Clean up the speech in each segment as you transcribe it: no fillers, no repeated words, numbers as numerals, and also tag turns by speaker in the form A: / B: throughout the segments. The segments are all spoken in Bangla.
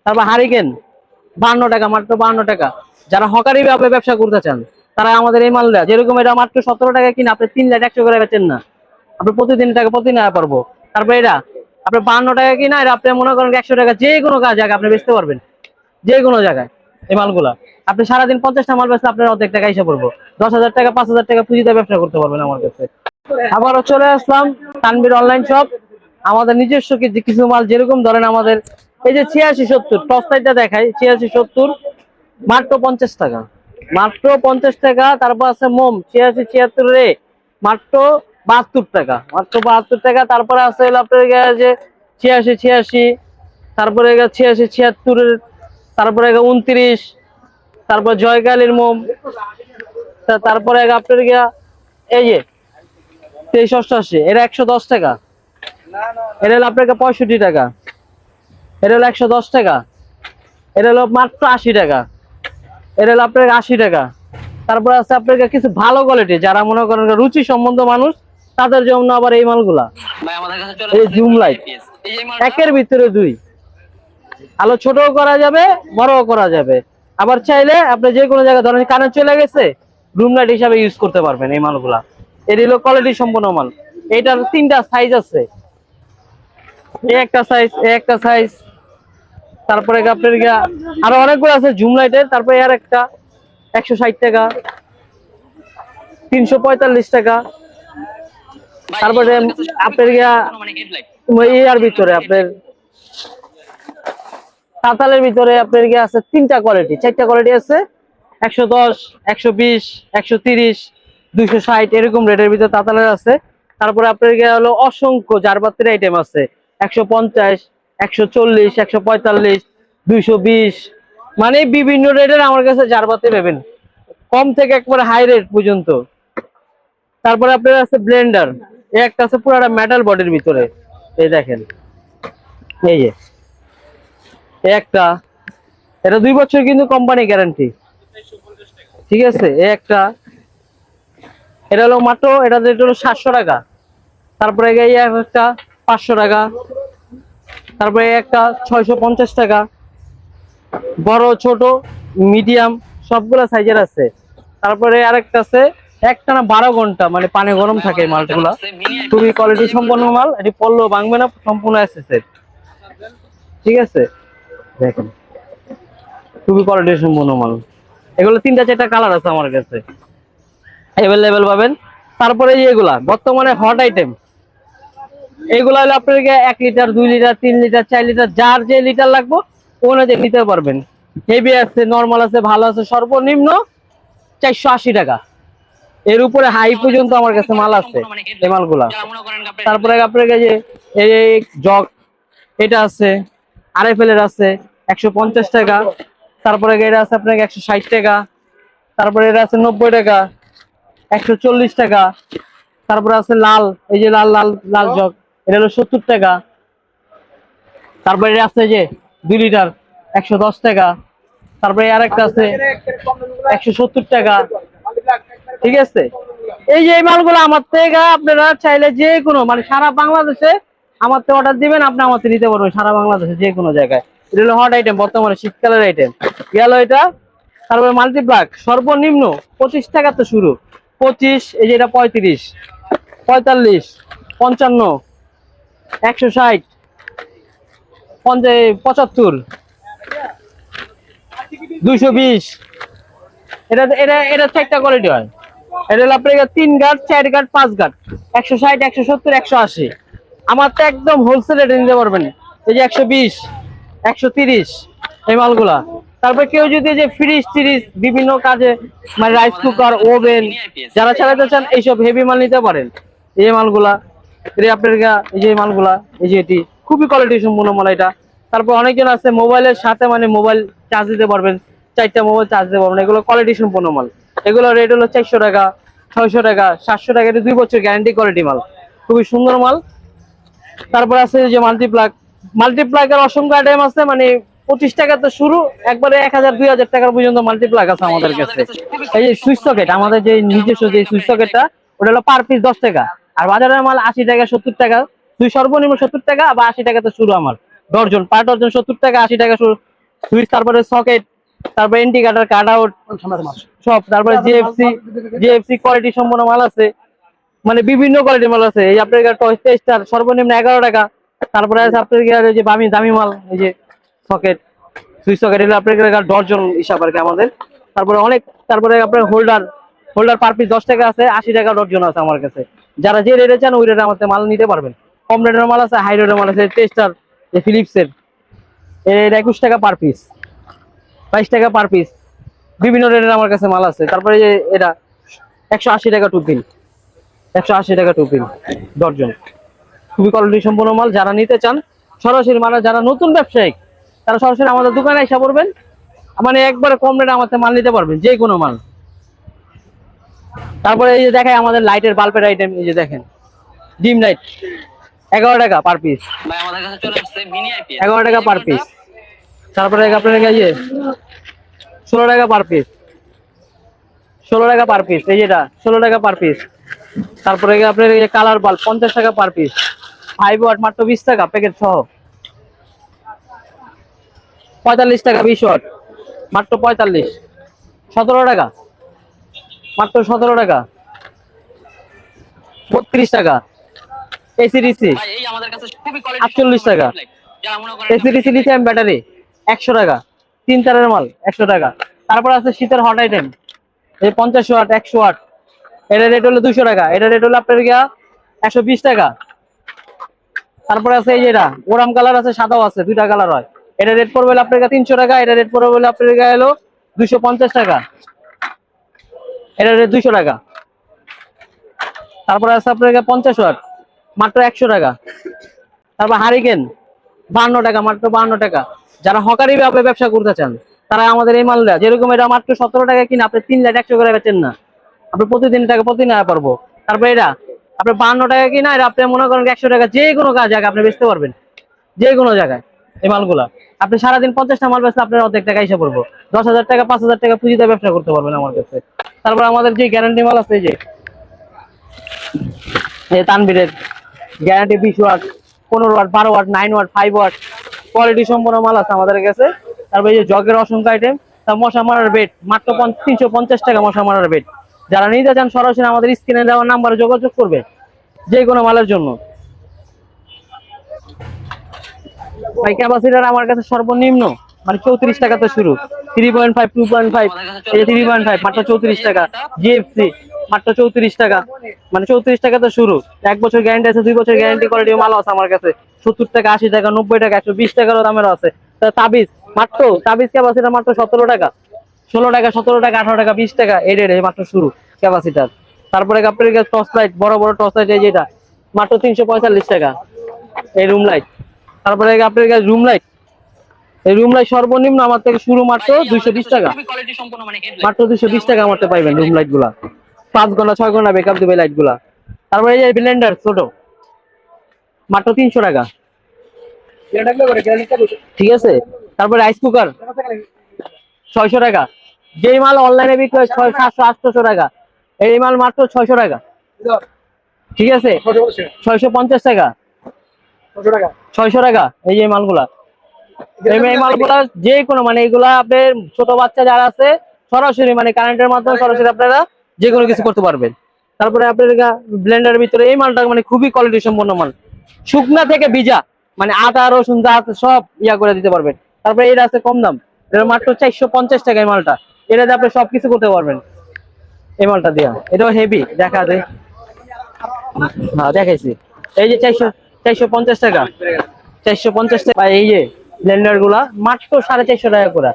A: তারপর হারিকেন 52 টাকা, মাত্র 52 টাকা। যারা হকারি ভাবে ব্যবসা করতে চান তারা আমাদের এই মালটা, যেরকম এটা মাত্র 17 টাকা কিনে আপনি 3,00,100 করে বেচেন না, আপনি প্রতিদিন টাকা পারবো। তারপর এটা আপনি 52 টাকা কিনা, এটা আপনি মনে করেন 100 টাকা যে কোনো জায়গায় আপনি বেচতে পারবেন, যে কোনো জায়গায়। এই মালগুলা আপনি সারাদিন 50টা মাল বেচলে আপনার অর্ধেক টাকা এসে পড়বো। 10,000 টাকা 5,000 টাকা পুঁজিতে ব্যবসা করতে পারবেন আমার কাছে। আবারও চলে আসলাম তানভীর অনলাইন শপ। আমাদের নিজস্ব কিছু মাল, যেরকম ধরেন আমাদের এই যে 86-70 টস লাইটটা দেখাই, 86-70 মাত্র 50 টাকা, মাত্র 50 টাকা। তারপর আছে মোম 86-76 রে মাত্র 72 টাকা, মাত্র 72 টাকা। তারপরে আছে আপনার যে 86-86, তারপরে 86-76, তারপরে 29, তারপর জয়কালীর মোম, তারপরে আপনার গিয়া এই যে 23-88, এটা 110 টাকা। এটা হলো আপনার 65 টাকা, এটা হলো 110 টাকা, এটা হলো মাত্র 80 টাকা, এটা হলো আপনার 80 টাকা। তারপর আছে আপনার কিছু ভালো কোয়ালিটি, যারা মনে করেন রুচি সম্বন্ধ মানুষ, তাদের জন্য আবার এই মালগুলা, এই জুম লাইট একের ভিতরে দুই, আলো ছোটও করা যাবে বড়ও করা যাবে। আবার চাইলে আপনি যে কোনো জায়গায় ধরেন কানে চলে গেছে, রুম লাইট হিসাবে ইউজ করতে পারবেন এই মালগুলা। এর হলো কোয়ালিটি সম্পন্ন মাল। এইটার 3টা সাইজ আছে, এই একটা সাইজ, এই একটা সাইজ, তারপরে আপনার আরো অনেকগুলো আছে জুম লাইটের। তারপরে আর একটা 160 টাকা, 345 টাকা। তারপরে আপনার ইয়ার ভিতরে আপনার তাতালের ভিতরে আপনার আছে 3টা কোয়ালিটি, 4টা কোয়ালিটি আছে, 110, 120, 130, 260 এরকম রেটের ভিতরে তাতালের আছে। তারপরে আপনার হলো অসংখ্য জারবাতির আইটেম আছে, 150, 140, 145, 220, মানে বিভিন্ন রেটের আমার কাছে জারবাতি পাবেন, কম থেকে একবারে হাই রেট পর্যন্ত। তারপরে আপনার আছে ব্লেন্ডার, এই একটা আছে পুরোটা মেটাল বডির ভিতরে, এই দেখেন, এই যে একটা, এটা 2 বছর কিন্তু কোম্পানি গ্যারান্টি, ঠিক আছে। এই একটা, এটা হলো মাত্র, এটা রেট হলো 700 টাকা। তারপরে এই একটা 500 টাকা, তারপরে একটা 650 টাকা। বড় ছোট মিডিয়াম সবগুলা সাইজের আছে। তারপরে আরেকটা আছে একটানা 12 ঘন্টা মানে পানি গরম থাকে এই মালগুলা, খুবই কোয়ালিটি সম্পন্ন মাল, এটি পড়লেও ভাঙবে না, সম্পূর্ণ এসএসের, ঠিক আছে। দেখেন খুবই কোয়ালিটি সম্পন্ন মাল, এগুলো 3টা 4টা কালার আছে আমার কাছে, অ্যাভেলেবেল পাবেন। তারপরে এগুলা বর্তমানে হট আইটেম, এগুলা হলো আপনার 1 লিটার 2 লিটার 3 লিটার 4 লিটার, যার যে লিটার লাগবে অনুযায়ী নিতে পারবেন। হেভি আছে, নরমাল আছে, ভালো আছে, সর্বনিম্ন 480 টাকা, এর উপরে হাই পর্যন্ত আমার কাছে মাল আছে এই মালগুলা। তারপরে আপনার কাছে এই জগ, এটা আছে RFL এর আছে 150 টাকা। তারপরে এটা আছে আপনার 160 টাকা। তারপরে এটা আছে 90 টাকা, 140 টাকা। তারপরে আছে লাল, এই যে লাল লাল লাল জগ, এটা হলো 70 টাকা। তারপরে এটা আছে যে 2 লিটার 110 টাকা। তারপরে আরেকটা আছে 170 টাকা, ঠিক আছে। এই যে এই মালগুলো আমার থেকে আপনারা চাইলে যে কোনো মানে সারা বাংলাদেশে আমার থেকে অর্ডার দিবেন, আপনি আমার থেকে নিতে পারবেন সারা বাংলাদেশে যে কোনো জায়গায়। এটা হলো হট আইটেম, বর্তমানে শীতকালের আইটেম গেল এটা। তারপরে মাল্টিপ্লাক সর্বনিম্ন 25 টাকা তো শুরু, 25, এই যে এটা 35, 45, 55, 160, 75, 220। এটা এটা এটা 4টা কোয়ালিটি হয়। এটা হলো আপনার 3 গাট 4 গাট 5 গাট, 160, 170, 180। আমার তো একদম হোলসেল রেটে নিতে পারবেন, এই যে 120, 130 এই মালগুলা। তারপর কেউ যদি যে ফ্রিজ টিরিজ বিভিন্ন কাজে মানে রাইস কুকার ওভেন যারা চালাতে চান এইসব হেভি মাল নিতে পারেন এই মালগুলা। আপনার এই যে মালগুলা, এই যে এটি খুবই কোয়ালিটি সম্পূর্ণ মাল এটা। তারপর অনেকজন আছে মোবাইলের সাথে মানে মোবাইল চার্জ দিতে পারবেন, 4টা মোবাইল চার্জ দিতে পারবেন, এগুলো কোয়ালিটি সম্পূর্ণ মাল। এগুলো রেট হলো 400 টাকা, 600 টাকা, 700 টাকা। এটা 2 বছর গ্যারান্টি কোয়ালিটি মাল, খুবই সুন্দর মাল। তারপর আছে যে মাল্টিপ্লাক, মাল্টিপ্লাকের অসংখ্য আইটেম আছে, মানে 25 টাকা তো শুরু, একবারে 1000 2000 টাকার পর্যন্ত মাল্টিপ্লাক আছে আমাদের কাছে। এই যে সুইচ সকেট, আমাদের যে নিজস্ব যে সুইচ সকেটটা, ওটা হলো পার পিস 10 টাকা। আর বাজারের মাল 80 টাকা 70 টাকা, সর্বনিম্ন 70 টাকা বা 80 টাকা তো শুরু আমার। ডর্জন পার ডর্জন 70 টাকা 80 টাকা সুইচ, তারপরে সকেট, তারপরে ইন্ডিকেটর, কাট আউট সব, তারপরে জিএফসি কোয়ালিটি সম্পন্ন মাল আছে, মানে বিভিন্ন কোয়ালিটির মাল আছে। এই আপনার টয় টেস্টার সর্বনিম্ন 11 টাকা। তারপরে আছে আপনার যে দামি দামি মাল, এই যে সকেট, সুইচ সকেট, এগুলো আপনার ডর্জন হিসাব আর কি আমাদের। তারপরে অনেক, তারপরে আপনার হোল্ডার, হোল্ডার পার পিস 10 টাকা আছে, 80 টাকা ডর্জন আছে আমার কাছে। যারা যে রেটে চান ওই রেটে আমাদের মাল নিতে পারবেন। কম রেটের মাল আছে, হাই রেটের মাল আছে। টেস্টার যে ফিলিপসের, এর 21 টাকা পার পিস, 22 টাকা পার পিস, বিভিন্ন রেটের আমার কাছে মাল আছে। তারপরে যে এটা 180 টাকা টুপিন, 180 টাকা টুপিন ডর্জন, খুবই কোয়ালিটি সম্পন্ন মাল। যারা নিতে চান সরাসরি, মানে যারা নতুন ব্যবসায়িক তারা সরাসরি আমাদের দোকানে এসে পড়বেন, মানে একবারে কম রেটে আমাদের মাল নিতে পারবেন, যে কোনো মাল। তারপরে এই যে দেখায় আমাদের লাইটের বাল্বের আইটেম, এই যে দেখেন ডিম লাইট 11 টাকা পার পিস, 11 টাকা পার পিস। তারপরে আপনার এই যে 16 টাকা পার পিস, 16 টাকা পার পিস, এই যেটা 16 টাকা পার পিস। তারপরে আপনার এই যে কালার বাল্ব 50 টাকা পার পিস, 5 ওয়াট মাত্র 20 টাকা প্যাকেট সহ, 45 টাকা 20 ওয়াট মাত্র 45, 17 টাকা মাত্র 17 টাকা, 32 টাকা। এসিডিসি 48 টাকা, এসিডিসি লিথিয়াম ব্যাটারি 100 টাকা, 3 তারের মাল 100 টাকা। তারপর আছে শীতের হট আইটেম, এই 50 ওয়াট 100 ওয়াট, এটা রেট হলো 200 টাকা, এটা রেট হলো আপনার গিয়া 120 টাকা। তারপরে আছে এই যেটা ওরাম কালার আছে, সাদাও আছে, দুইটা কালার হয়। এটা রেট পড়বে আপনার 300 টাকা, এটা রেট পড়বে আপনার হলো 250 টাকা, এটা রেট 200 টাকা। তারপরে আছে আপনার 50 ওয়াট মাত্র 100 টাকা। তারপর হারিকেন 52 টাকা, মাত্র 52 টাকা। যারা হকারি ভাবে ব্যবসা করতে চান তারা আমাদের এই মাল দেয়, যেরকম এটা মাত্র 17 টাকা কিনা আপনি 3 লাখ 100 করে বেচেন না, আপনি প্রতিদিন টাকা প্রতিদিন আয় পারবো। তারপরে এটা আপনি 52 টাকা কিনা, এটা আপনি মনে করেন 100 টাকা যে কোনো জায়গায় আপনি বেচতে পারবেন, যে কোনো জায়গায়। এই মালগুলা আপনি সারাদিন 50টা মাল বেচলে আপনার অর্ধেক টাকা এসে পড়বো, 10,000 টাকা 5,000 টাকা পুঁজিতে ব্যবসা করতে পারবেন আমার কাছে। তারপর আমাদের যে গ্যারান্টি মাল আছে, এই তানবীরের guarantee 20 watt, 15 watt, 12 watt, 9 watt, 5 watt, quality সম্পন্ন মাল আছে আমাদের কাছে। তারপর এই যে জগের অসংখ্য আইটেম, তার মশা মারার বেড মাত্র 350 টাকা মশা মারার বেড। যারা নিতে চান সরাসরি আমাদের স্ক্রিনে দেওয়ার নাম্বারে যোগাযোগ করবে, যে কোনো মালের জন্য। ভাই ক্যাপাসিটার আমার কাছে সর্বনিম্ন মানে 34 টাকাতে শুরু, 3.5, 2.5, এই 3.5 মাত্র 34 টাকা। জিএফসি মাত্র 34 টাকা, মানে 34 টাকাতে শুরু। 1 বছর গ্যারান্টি আছে, 2 বছর গ্যারান্টি কোয়ালিটি মাল আছে আমার কাছে। 70 টাকা, 80 টাকা, 90 টাকা, 120 টাকারও দামেরও আছে। তাবিজ মাত্র, তাবিজ ক্যাপাসিটার মাত্র 17 টাকা, 16 টাকা, 17 টাকা, 18 টাকা, 20 টাকা, এই রেটে মাত্র শুরু ক্যাপাসিটার। তারপরে আপনার কাছে টর্চ লাইট, বড় বড় টর্চ লাইট, এই যেটা মাত্র 345 টাকা, এই রুম লাইট। তারপরে আপনার কাছে রুম লাইট, এই রুম লাইট সর্বনিম্ন আমার থেকে শুরু মাত্র 220 টাকা, মাত্র 220 টাকা আমার থেকে পাইবেন রুম লাইট গুলা, 5 ঘন্টা 6 ঘন্টা বেকআপ দিবে লাইট গুলা। তারপরে এই যে ব্লেন্ডার ছোট মাত্র 300 টাকা, ঠিক আছে। তারপরে রাইস কুকার 600 টাকা, যেই মাল অনলাইনে বিক্রি হয় 700 800 টাকা, এই মাল মাত্র 600 টাকা, ঠিক আছে। 650 টাকা, 600 টাকা, এই যে মালগুলা, এই মালগুলা যে কোনো, মানে এইগুলা আপনার ছোট বাচ্চা যারা আছে সরাসরি মানে কারেন্টের মাধ্যমে সরাসরি আপনারা যে কোনো কিছু করতে পারবেন। তারপরে আপনার ব্লেন্ডারের ভিতরে এই মালটা মানে খুবই কোয়ালিটি সম্পন্ন মাল, শুকনা থেকে ভিজা, মানে আদা রসুন যা আছে সব ইয়া করে দিতে পারবেন। তারপরে এটা আছে কম দাম, এটা মাত্র 450 টাকা এই মালটা, এটাতে আপনি সবকিছু করতে পারবেন এই মালটা দিয়া। এটাও হেভি, দেখা যায়, হ্যাঁ দেখাইছি। এই যে 450 টাকা, 450 টাকা। এই যে ব্লেন্ডার গুলা মাত্র 450 টাকা করে,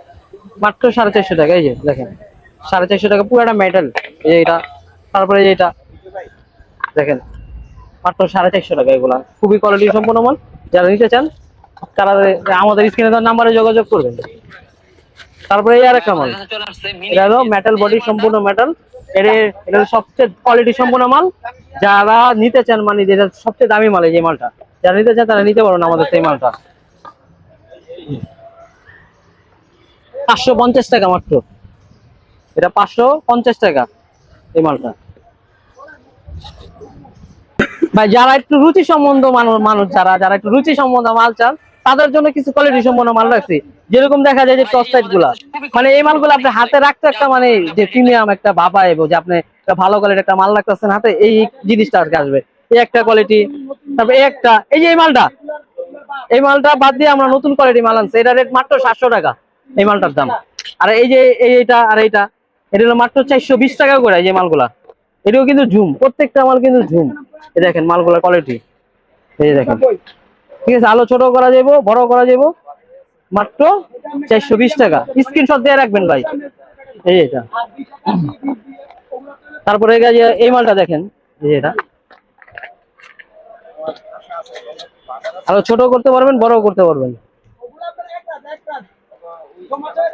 A: মাত্র 450 টাকা। এই যে দেখেন 450 টাকা পুরাটা মেটাল, এই যে এটা। তারপরে এই যে এটা দেখেন মাত্র 450 টাকা, এগুলা খুবই কোয়ালিটি সম্পন্ন মাল। যারা নিতে চান তারা আমাদের স্ক্রিনে দেওয়া নাম্বারে যোগাযোগ করবেন। তারপরে এই আরেকটা মাল, এটা হলো মেটাল বডি, সম্পূর্ণ মেটাল, এটা সবচেয়ে কোয়ালিটি সম্পন্ন মাল। যারা নিতে চান মানে যেটা সবচেয়ে দামি মাল, এই যে মালটা যারা নিতে চান তারা নিতে পারবেন আমাদের সেই মালটা। 550 টাকা মাত্র, এটা 550 টাকা এই মালটা। ভাই যারা একটু রুচি সম্বন্ধ মানুষ, যারা যারা একটু রুচি সম্বন্ধ মাল চান তাদের জন্য কিছু কোয়ালিটি সম্পন্ন মাল রাখছি। যেরকম দেখা যায় যে টস লাইট গুলা, মানে এই মালগুলো আপনি হাতে রাখতে একটা মানে যে প্রিমিয়াম একটা ভাব আইবো যে আপনি একটা ভালো কোয়ালিটির একটা মাল রাখতেছেন হাতে, এই জিনিসটা আর কি আসবে। এই একটা কোয়ালিটি, তারপরে এই যে এই মালটা বাদ দিয়ে আমরা নতুন কোয়ালিটি মাল আনছি, এটা রেট মাত্র 700 টাকা এই মালটার দাম। আর এই যে এইটা আর এটা হলো মাত্র 420 টাকা করে এই যে মালগুলা। এটাও কিন্তু ঝুম, প্রত্যেকটা মাল কিন্তু ঝুম। এই দেখেন মালগুলা কোয়ালিটি, এই যে দেখেন। ঠিক আছে, আলো ছোট করা যাবো, বড় করা যাবো, মাত্র 420 টাকা। স্ক্রিনশট দিয়ে রাখবেন ভাই। এই এটা, তারপরে এই মালটা দেখেন, এই যে এটা আরো ছোট করতে পারবেন, বড় করতে পারবেন,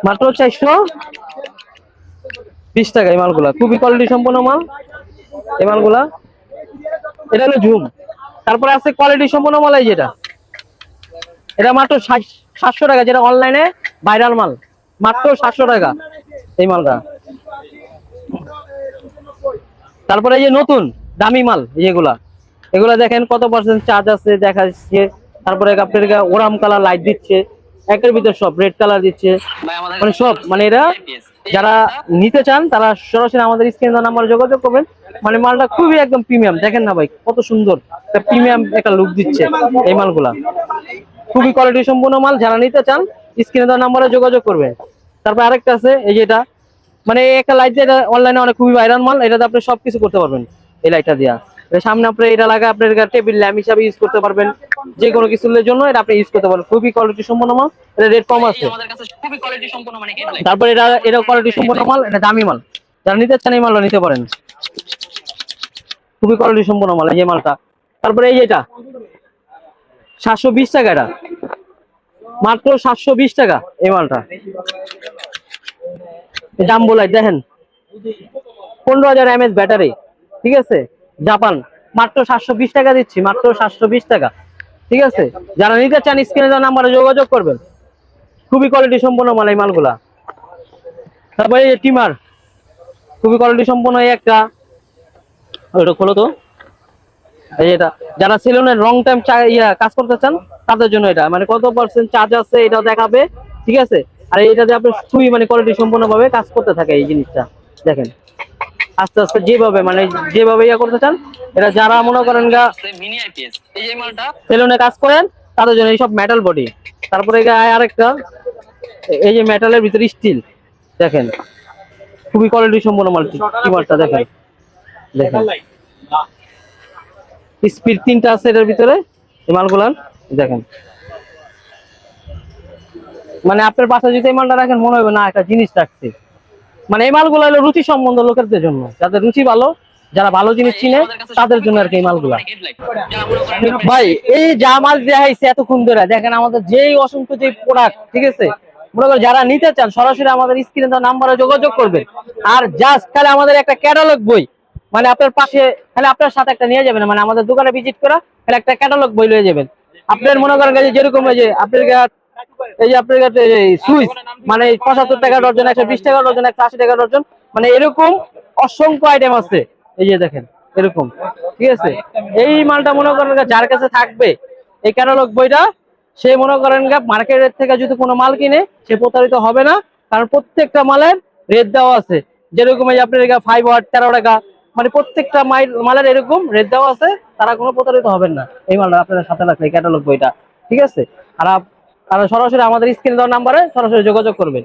A: মাত্র 420 টাকা এই মালগুলা। খুবই কোয়ালিটি সম্পন্ন মাল এই মালগুলা। এটা হলো ঝুম। তারপরে আছে কোয়ালিটি সম্পন্ন মাল, এই যেটা এটা মাত্র 700 টাকা, যেটা অনলাইনে ভাইরাল মাল, মাত্র 700 টাকা এই মালটা। তারপরে এই যে নতুন দামি মাল যেগুলা, এগুলা দেখেন কত পার্সেন্ট চার্জ আছে দেখা যাচ্ছে। তারপরে আপনার ওরাম কালার লাইট দিচ্ছে, একের ভিতর সব রেড কালার দিচ্ছে, মানে সব, মানে এরা যারা নিতে চান তারা সরাসরি আমাদের স্ক্রিন নাম্বারে যোগাযোগ করবেন। মানে মালটা খুবই একদম প্রিমিয়াম, দেখেন না ভাই কত সুন্দর একটা প্রিমিয়াম একটা লুক দিচ্ছে এই মালগুলা। খুবই কোয়ালিটি সম্পন্ন মাল, যারা নিতে চান স্ক্রিনে দেওয়া নাম্বারে যোগাযোগ করবেন। তারপর আরেকটা আছে এই যেটা, মানে একটা লাইট যেটা অনলাইনে অনেক খুবই ভাইরাল মাল, এটাতে আপনি সবকিছু করতে পারবেন এই লাইটটা দিয়া। সামনে আপনি এটা লাগা আপনার টেবিল ল্যাম্প হিসাবে ইউজ করতে পারবেন, যে কোনো কিছুর জন্য এটা আপনি ইউজ করতে পারবেন। খুবই কোয়ালিটি সম্পন্ন মাল, এটা রেট কম আছে। তারপর এটা কোয়ালিটি সম্পন্ন মাল, এটা দামি মাল, যারা নিতে চান এই মালটা নিতে পারেন। খুবই কোয়ালিটি সম্পন্ন মাল এই যে মালটা। তারপরে এই যেটা 720 টাকা, এটা মাত্র 720 টাকা এই মালটা। দাম বলাই দেখেন, 15,000 mAh ব্যাটারি, ঠিক আছে, জাপান, মাত্র 720 টাকা দিচ্ছি, মাত্র 720 টাকা। ঠিক আছে, যারা নিতে চান স্ক্রিনে দেওয়া নাম্বারে যোগাযোগ করবেন। খুবই কোয়ালিটি সম্পন্ন মাল এই মালগুলা। তারপরে এই টিমার, খুবই কোয়ালিটি সম্পন্ন এই একটা, ওটা খোলো তো। এই এটা যারা সেলুনের লং টাইম কাজ করতে চান তাদের জন্য এটা, মানে কত পার্সেন্ট চার্জ আছে এটা দেখাবে। ঠিক আছে, আর এটাতে আপনি খুবই মানে কোয়ালিটি সম্পন্ন ভাবে কাজ করতে থাকে এই জিনিসটা। দেখেন আস্তে আস্তে যেভাবে মানে যেভাবে করতে চান, এটা যারা মনে করেন সেলুনে কাজ করেন তাদের জন্য এইসব মেটাল বডি। তারপরে আরেকটা, এই যে মেটালের ভিতরে স্টিল, দেখেন খুবই কোয়ালিটি সম্পন্ন মাল। টিমারটা দেখেন, দেখেন স্পিড 3টা আছে এটার ভিতরে এই মালগুলার, দেখেন। মানে আপনার বাসায় যদি এই মালটা রাখেন মনে হবে না একটা জিনিস রাখছে। মানে এই মালগুলো হলো রুচি সম্বন্ধ লোকেদের জন্য, যাদের রুচি ভালো, যারা ভালো জিনিস চিনে তাদের জন্য আর কি এই মালগুলা। ভাই এই যা মাল দেখাইছে এতক্ষণ ধরে, দেখেন আমাদের যেই অসংখ্য যে প্রোডাক্ট, ঠিক আছে, মনে করেন যারা নিতে চান সরাসরি আমাদের স্ক্রিনে দেওয়া নাম্বারে যোগাযোগ করবেন। আর জাস্ট খালি আমাদের একটা ক্যাটালগ বই, মানে আপনার পাশে খালি আপনার সাথে একটা নিয়ে যাবেন, মানে আমাদের দোকানে ভিজিট করা খালি একটা ক্যাটালগ বই নিয়ে যাবেন। আপনার মনে করেন যেরকম এই যে আপনার এই যে আপনার কাছে সুইচ, মানে 75 টাকা ডর্জন, 120 টাকা ডর্জন, 180 টাকা ডর্জন, মানে এরকম অসংখ্য আইটেম আছে এই যে দেখেন এরকম। ঠিক আছে, এই মালটা মনে করেন যার কাছে থাকবে এই ক্যাটালগ বইটা, সে মনে করেন মার্কেটের থেকে যদি কোনো মাল কিনে সে প্রতারিত হবে না, কারণ প্রত্যেকটা মালের রেট দেওয়া আছে। যেরকম এই আপনার 5 ওয়াট 13 টাকা, মানে প্রত্যেকটা মালের এরকম রেট দেওয়া আছে, তারা কোনো প্রতারিত হবেন না এই মালটা আপনাদের সাথে রাখলে ক্যাটালগ বইটা। ঠিক আছে, আর সরাসরি আমাদের স্ক্রিনে দেওয়া নাম্বারে সরাসরি যোগাযোগ করবেন।